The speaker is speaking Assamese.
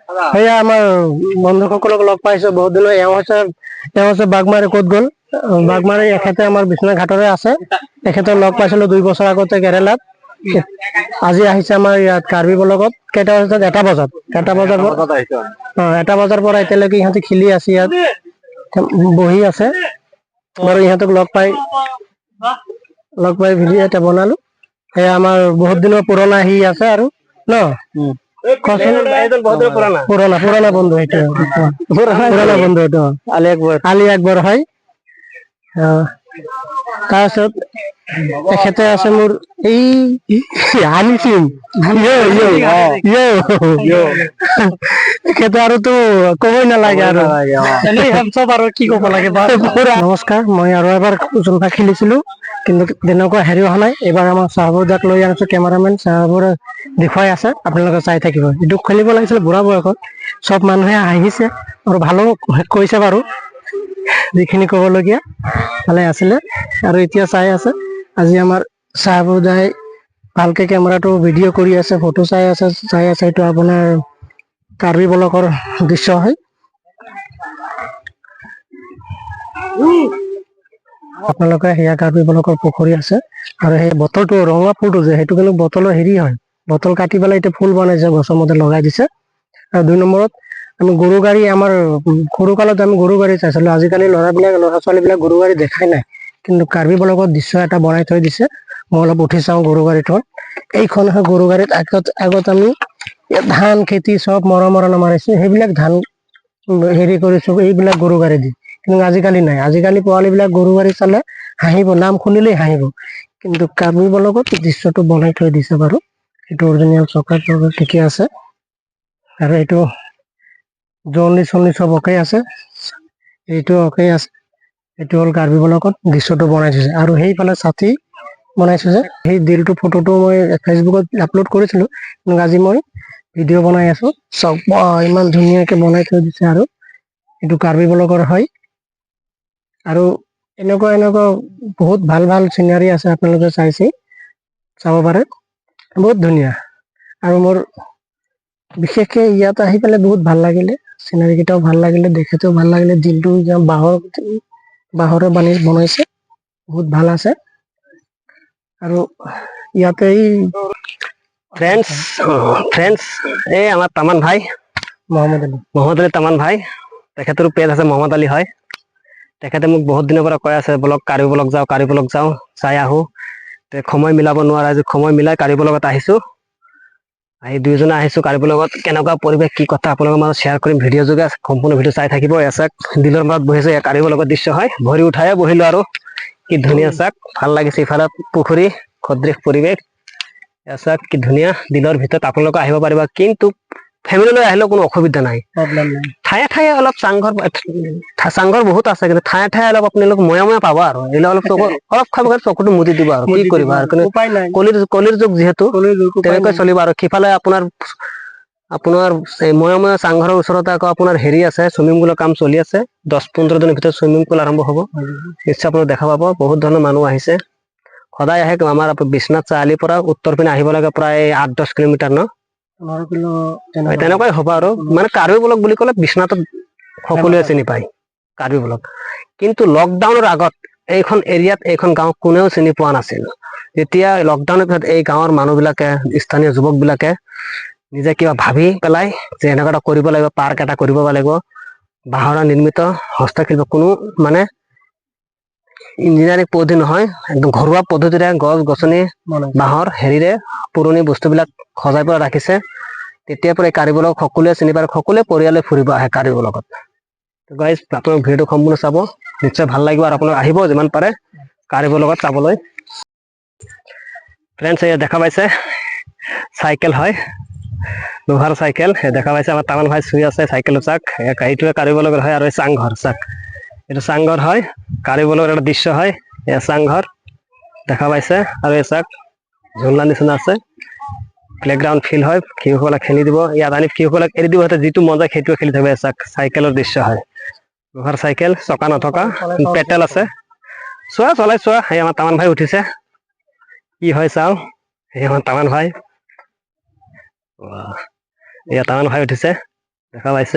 সেয়া আমাৰ বন্ধুসকলক লগ পাইছো বহুত দিনৰ। এওঁ হৈছে বাগমাৰী। ক'ত গ'ল? বাগমাৰী এখেতে আমাৰ বিশ্বনাথ ঘাটৰে আছে। তেখেতক লগ পাইছিলো 2 বছৰ আগতে কেৰেলাত। আজি আহিছে আমাৰ ইয়াত কাৰ্বি ব্লগত। কেইটা বজাত? 1টা বজাত। 1টা বজাৰ পৰা এতিয়ালৈকে ইহঁতে খেলি আছে ইয়াত, বহি আছে। বাৰু ইহঁতক লগ পাই ভিডিঅ' এটা বনালো। সেয়া আমাৰ বহুত দিনৰ পুৰণা সি আছে আৰু ন পুৰণা বন্ধু এইটো। পুৰণা বন্ধু এইটো আলি আকবৰ হয়। তাৰপিছত তেখেতে আছে মোৰ এই হানি সিং। তেখেতে আৰুতো কবই নালাগে আৰু চব আৰু কি কব লাগে। নমস্কাৰ, মই আৰু এবাৰ জোলফা খেলিছিলো, কিন্তু তেনেকুৱা হেৰি অহা নাই। এইবাৰ আমাৰ চাহাবুদাক লৈ আনিছো, কেমেৰামেন চাহাবুৰে দেখুৱাই আছে, আপোনালোকে চাই থাকিব। এইটো খেলিব লাগিছিল বুঢ়া বয়সত। চব মানুহে হাঁহিছে আৰু ভালো কৈছে বাৰু। যিখিনি কবলগীয়া ভালে আছিলে আৰু এতিয়া চাই আছে। আজি আমাৰ চাহাবুদাই ভালকে কেমেৰাটো ভিডিঅ' কৰি আছে, ফটো চাই আছে। এইটো আপোনাৰ কাৰ্বি ব্লকৰ দৃশ্য হয়। আপোনালোকে সেয়া কাৰ্বি ব্লকৰ পুখুৰী আছে আৰু সেই বটলটো ৰঙা ফুলটো যে সেইটো কিন্তু বটলৰ হেৰি হয়। বটল কাটি পেলাই এতিয়া ফুল বনাইছে, গছৰ মতে লগাই দিছে। আৰু 2 নম্বৰত আমি গৰু গাড়ী, আমাৰ সৰু কালত আমি গৰু গাড়ী চাইছিলো। আজিকালি ল'ৰা ছোৱালী বিলাক গৰু গাড়ী দেখাই নাই। কিন্তু কাৰ্বি ব্লকত দৃশ্য এটা বনাই থৈ দিছে। মই অলপ উঠি চাওঁ গৰু গাড়ীটোত। এইখন হয় গৰু গাড়ীত। আগত আমি ধান খেতি চব মৰণা মাৰিছো, সেইবিলাক ধান হেৰি কৰিছো এইবিলাক গৰু গাড়ী দি। কিন্তু আজিকালি নাই। আজিকালি পোৱালী বিলাক গৰু গাড়ী চালে হাঁহিব, নাম শুনিলেই হাঁহিব। কিন্তু কাৰ্বি ব্লকত দৃশ্যটো বনাই থৈ দিছে বাৰু। এইটো অৰিজিনেল চকা ঠিকে আছে আৰু এইটো জলদি চব অকে আছে। এইটো অকে আছে। এইটো হ'ল কাৰ্বি ব্লকত দৃশ্যটো বনাই থৈছে। আৰু সেইফালে ছাতি বনাইছো যে, সেই দিলটো ফটোটো মই ফেচবুকত আপলোড কৰিছিলো। কিন্তু আজি মই ভিডিঅ' বনাই আছো। চব ইমান ধুনীয়াকে বনাই থৈ দিছে। আৰু এইটো কাৰ্বি ব্লকৰ হয়। আৰু এনেকুৱা বহুত ভাল চিনাৰী আছে, আপোনালোকে চাব পাৰে। বহুত ধুনীয়া। আৰু মোৰ বিশেষকে ইয়াত আহি পেলাই বহুত ভাল লাগিলে। চিনাৰী কেইটাও ভাল লাগিলে, দেখাতেও ভাল লাগিলে। দিলটো বাঁহৰে বনাইছে, বহুত ভাল আছে। আৰু ইয়াতে ফ্ৰেণ্ডছ এই আমাৰ তামান ভাই মহম্মদ আলী তামান ভাই, তেখেতৰো পেজ আছে মহম্মদ আলী হয়। তেখেতে মোক বহুত দিনৰ পৰা কৈ আছে কাৰ্বি ব্লগ যাওঁ চাই আহো। সময় মিলাব নোৱাৰে, আজি সময় মিলাই কাৰ্বি ব্লগত আহিছো। আহি 2জনে আহিছো কাৰ্বি ব্লগত। কেনেকুৱা পৰিৱেশ, কি কথা আপোনালোকৰ মাজত শ্বেয়াৰ কৰিম ভিডিঅ' যোগে। সম্পূৰ্ণ ভিডিঅ' চাই থাকিব। দিলৰ মূৰত বহিছো, কাৰ্বি ব্লগৰ দৃশ্য হয়। ভৰি উঠাইয়ে বহিলো আৰু কি ধুনীয়া চাক, ভাল লাগিছে। ইফালে পুখুৰী, সদৃশ পৰিৱেশ। চাক কি ধুনীয়া। দিলৰ ভিতৰত আপোনালোকে আহিব পাৰিবা, কিন্তু ফেমিলি লৈ আহিলেও কোনো অসুবিধা নাই। ঠায়ে অলপ চাংঘৰ বহুত আছে, কিন্তু ঠায়ে অলপ আপোনালোক ময়া পাব আৰু অলপ চকুটো মুদি দিব আৰু কি কৰিবা আৰু। কলিৰ যুগ যিহেতু তেনেকৈ চলিব। আৰু সিফালে আপোনাৰ ময়া চাংঘৰৰ ওচৰতে আকৌ আপোনাৰ হেৰি আছে, চুইমিং পুলৰ কাম চলি আছে। 10-15 দিনৰ ভিতৰত চুইমিং পুল আৰম্ভ হ'ব। নিশ্চয় আপোনালোকে দেখা পাব। বহুত ধৰণৰ মানুহ আহিছে, সদায় আহে। আমাৰ বিশ্বনাথ চাৰিআলিৰ পৰা উত্তৰ পিনে আহিব লাগে প্ৰায় 8-10 কিলোমিটাৰ ন, তেনেকুৱাই হ'ব আৰু। মানে কাৰ্বি ব্লগ বুলি ক'লে বিশ্বনাথত সকলোৱে চিনি পায় কাৰ্বি ব্লগ। কিন্তু লকডাউনৰ আগত এইখন এৰিয়াত, এইখন গাঁও কোনেও চিনি পোৱা নাছিল। যেতিয়া লকডাউনৰ পিছত এই গাঁৱৰ মানুহ বিলাকে, স্থানীয় যুৱক বিলাকে নিজে কিবা ভাবি পেলাই যে এনেকুৱা এটা কৰিব লাগিব, পাৰ্ক এটা কৰিব লাগিব। বাঁহৰে নিৰ্মিত হস্তশিল্প, কোনো মানে ইঞ্জিনিয়াৰিং পদ্ধতি নহয়, একদম ঘৰুৱা পদ্ধতিৰে গছ-গছনি বাঁহৰ হেৰিৰে পুৰণি বস্তুবিলাক সজাই পৰাই ৰাখিছে। তেতিয়াৰ পৰা এই কাৰ্বি ব্লগ সকলোৱে চিনি পায়, সকলোৱে পৰিয়ালে ফুৰিব আহে কাৰ্বি ব্লগত। গাইজ, আপোনালোক ভিডিঅ'টো সম্পূৰ্ণ চাব, নিশ্চয় ভাল লাগিব। আৰু আপোনালোক আহিব যিমান পাৰে কাৰ্বি ব্লগত চাবলৈ। ফ্ৰেণ্ডছ, এয়া দেখা পাইছে চাইকেল হয়, লোহাৰ চাইকেল দেখা পাইছে। আমাৰ তামান ভাই চুই আছে চাইকেলৰ চাক। এইটোৱে কাৰ্বি ব্লগৰ হয়। আৰু এই চাংঘৰ চাক, এইটো চাংঘৰ হয়, কাৰ্বি ব্লগৰ এটা দৃশ্য হয়। এয়া চাংঘৰ দেখা পাইছে। আৰু এই চাক ঝুলনা নিচিনা আছে, প্লেগ্ৰাউণ্ড ফিল্ড হয়। শিশুসকলে খেলি দিব, ইয়াত আনি শিশুসকলক এৰি দিব। যিটো মন যায় সেইটোৱে খেলি থাকিব। চাইকেলৰ দৃশ্য হয়, লোহাৰ চাইকেল, চকা নথকা, পেটেল আছে। চলাই চোৱা। সেই আমাৰ তামান ভাই উঠিছে, কি হয় চাওঁ। সেই আমাৰ তামান ভাই, তামান ভাই উঠিছে। দেখা পাইছে